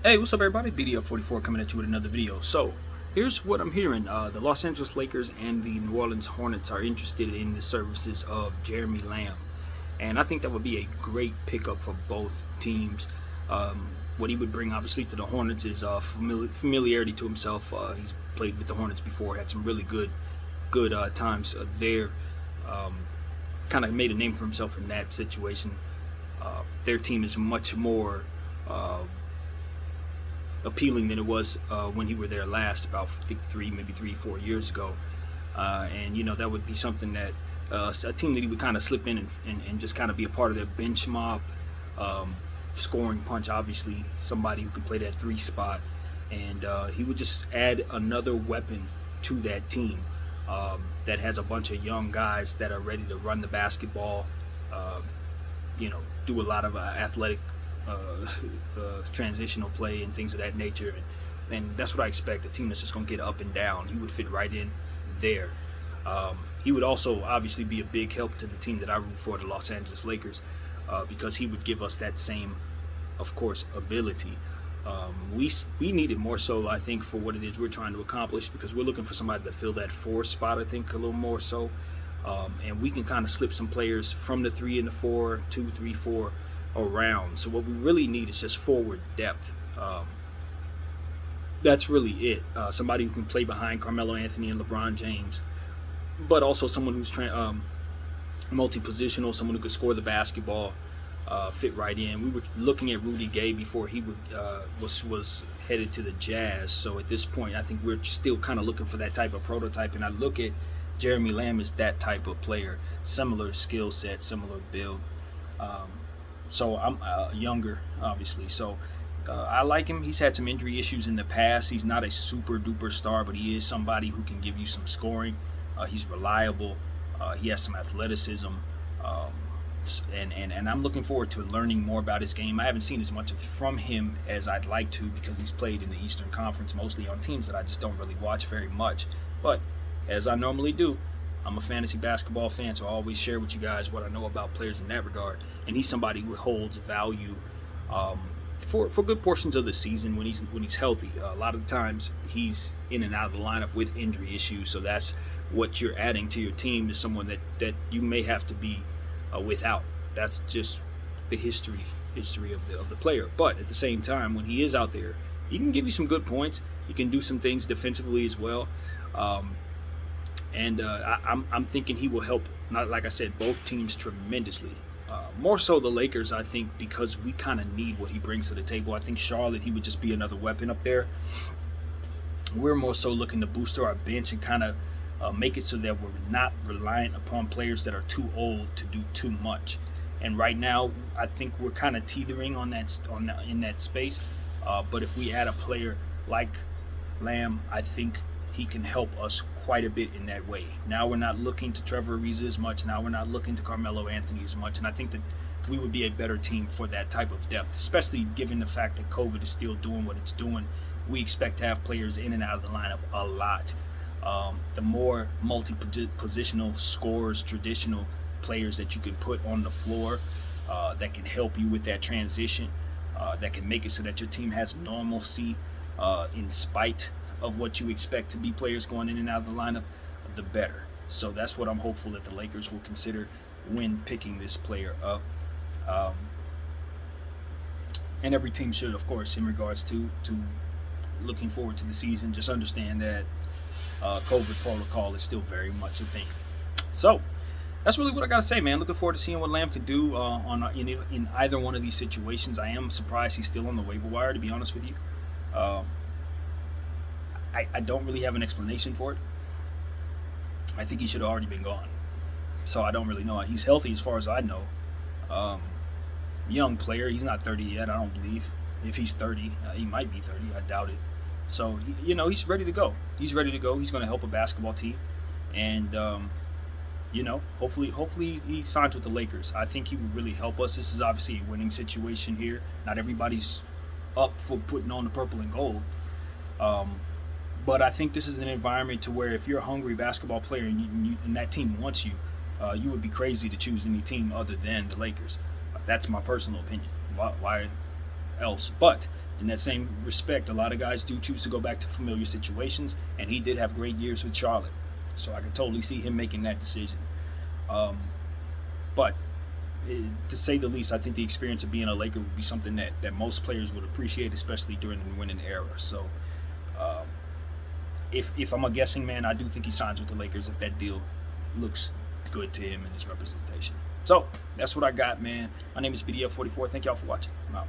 Hey, what's up, everybody? BDF44 coming at you with another video. So, here's what I'm hearing. The Los Angeles Lakers and the New Orleans Hornets are interested in the services of Jeremy Lamb. And I think that would be a great pickup for both teams. What he would bring, obviously, to the Hornets is familiarity to himself. He's played with the Hornets before, had some really good times there. Kind of made a name for himself in that situation. Their team is much more appealing than it was when he were there last, about 4 years ago. And that would be something that a team that he would kind of slip in and just kind of be a part of their bench mob, scoring punch. Obviously, somebody who can play that 3 spot, and he would just add another weapon to that team that has a bunch of young guys that are ready to run the basketball. Do a lot of athletic transitional play and things of that nature, and that's what I expect. A team that's just going to get up and down. He would fit right in there. He would also obviously be a big help to the team that I root for, the Los Angeles Lakers, because he would give us that same, of course, ability. We need it more so, I think, for what it is we're trying to accomplish, because we're looking for somebody to fill that 4 spot, I think, a little more so. And we can kind of slip some players from the 3 and the 4, 2, 3, 4 around. So what we really need is just forward depth. That's really it. Somebody who can play behind Carmelo Anthony and LeBron James, but also someone who's multi-positional, someone who could score the basketball, fit right in. We were looking at Rudy Gay before he was headed to the Jazz. So at this point, I think we're still kind of looking for that type of prototype. And I look at Jeremy Lamb as that type of player, similar skill set, similar build. So I'm younger, obviously. So I like him. He's had some injury issues in the past. He's not a super duper star, but he is somebody who can give you some scoring. He's reliable. He has some athleticism. And I'm looking forward to learning more about his game. I haven't seen as much from him as I'd like to, because he's played in the Eastern Conference, mostly on teams that I just don't really watch very much. But as I normally do, I'm a fantasy basketball fan, so I always share with you guys what I know about players in that regard. And he's somebody who holds value for good portions of the season when he's healthy. A lot of the times he's in and out of the lineup with injury issues, so that's what you're adding to your team, is someone that you may have to be without. That's just the history of the player. But at the same time, when he is out there, he can give you some good points. He can do some things defensively as well. I'm thinking he will help, not like I said, both teams tremendously. More so the Lakers, I think, because we kind of need what he brings to the table. I think Charlotte, he would just be another weapon up there. We're more so looking to booster our bench and kind of make it so that we're not reliant upon players that are too old to do too much. And right now, I think we're kind of teetering in that space. But if we add a player like Lamb, I think he can help us quite a bit in that way. Now we're not looking to Trevor Ariza as much. Now we're not looking to Carmelo Anthony as much. And I think that we would be a better team for that type of depth, especially given the fact that COVID is still doing what it's doing. We expect to have players in and out of the lineup a lot. The more multi-positional scorers, traditional players that you can put on the floor that can help you with that transition, that can make it so that your team has normalcy in spite of what you expect to be players going in and out of the lineup, the better. So that's what I'm hopeful that the Lakers will consider when picking this player up. And every team should, of course, in regards to looking forward to the season. Just understand that COVID protocol is still very much a thing. So that's really what I got to say, man. Looking forward to seeing what Lamb could do in either one of these situations. I am surprised he's still on the waiver wire, to be honest with you. I don't really have an explanation for it. I think he should have already been gone. So I don't really know. He's healthy as far as I know. Young player. He's not 30 yet, I don't believe. If he's 30, he might be 30. I doubt it. So, he's ready to go. He's ready to go. He's going to help a basketball team. And, hopefully he signs with the Lakers. I think he would really help us. This is obviously a winning situation here. Not everybody's up for putting on the purple and gold. But I think this is an environment to where if you're a hungry basketball player and that team wants you, you would be crazy to choose any team other than the Lakers. That's my personal opinion. Why else? But in that same respect, a lot of guys do choose to go back to familiar situations, and he did have great years with Charlotte. So I could totally see him making that decision. Um, but to say the least, I think the experience of being a Laker would be something that most players would appreciate, especially during the winning era. So um, if I'm a guessing man, I do think he signs with the Lakers if that deal looks good to him and his representation. So that's what I got, man. My name is BDF44. Thank y'all for watching. I'm out.